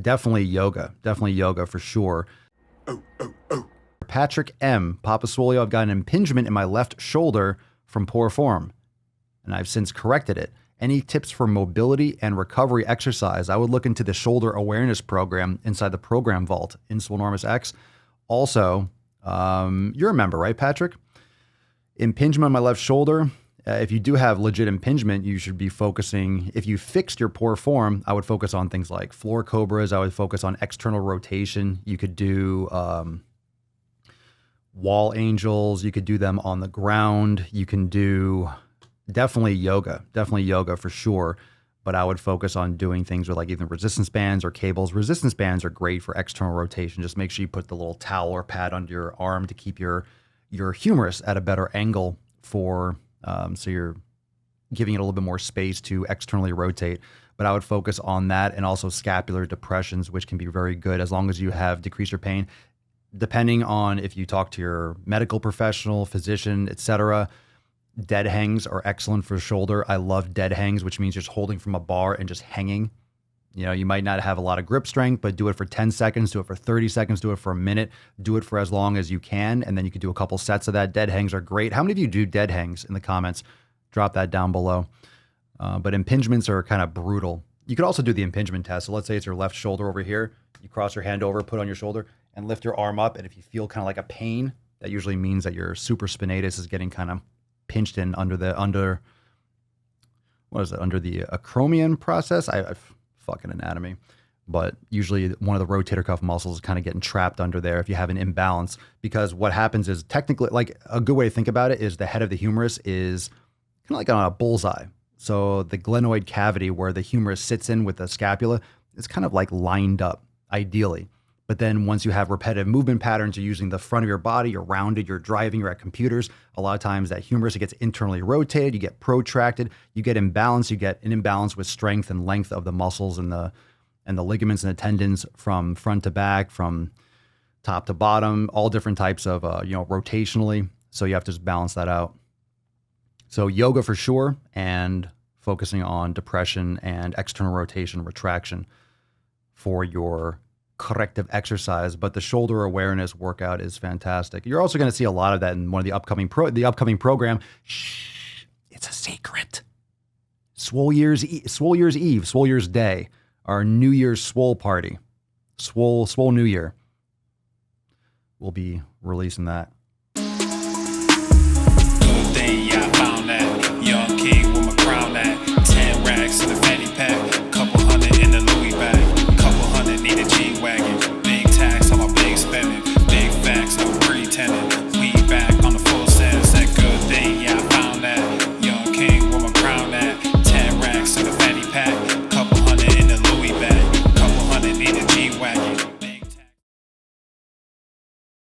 Definitely yoga for sure. Patrick M. Papa Swole, I've got an impingement in my left shoulder from poor form, and I've since corrected it. Any tips for mobility and recovery exercise? I would look into the shoulder awareness program inside the program vault in Swolenormous X. Also, you're a member, right, Patrick? Impingement on my left shoulder. If you do have legit impingement, you should be focusing. If you fixed your poor form, I would focus on things like floor cobras. I would focus on external rotation. You could do wall angels. You could do them on the ground. You can do definitely yoga for sure. But I would focus on doing things with like either resistance bands or cables. Resistance bands are great for external rotation. Just make sure you put the little towel or pad under your arm to keep your humerus at a better angle for so you're giving it a little bit more space to externally rotate. But I would focus on that, and also scapular depressions, which can be very good as long as you have decreased your pain. Depending on if you talk to your medical professional, physician, etc., dead hangs are excellent for shoulder. I love dead hangs, which means just holding from a bar and just hanging. You know, you might not have a lot of grip strength, but do it for 10 seconds, do it for 30 seconds, do it for a minute, do it for as long as you can. And then you could do a couple sets of that. Dead hangs are great. How many of you do dead hangs in the comments? Drop that down below. But impingements are kind of brutal. You could also do the impingement test. So let's say it's your left shoulder over here. You cross your hand over, put on your shoulder, and lift your arm up. And if you feel kind of like a pain, that usually means that your supraspinatus is getting kind of pinched in under the acromion process. I fucking anatomy, but usually one of the rotator cuff muscles is kind of getting trapped under there if you have an imbalance, because what happens is technically, like a good way to think about it is the head of the humerus is kind of like on a bullseye. So the glenoid cavity where the humerus sits in with the scapula is kind of like lined up ideally. But then once you have repetitive movement patterns, you're using the front of your body, you're rounded, you're driving, you're at computers. A lot of times that humerus, it gets internally rotated, you get protracted, you get imbalance, you get an imbalance with strength and length of the muscles and the ligaments and the tendons from front to back, from top to bottom, all different types of, rotationally. So you have to just balance that out. So yoga for sure, and focusing on depression and external rotation, retraction for your corrective exercise. But the shoulder awareness workout is fantastic. You're also going to see a lot of that in one of the upcoming program. Shh, it's a secret. Swole Year's Day, our New Year's Swole party, Swole New Year. We'll be releasing that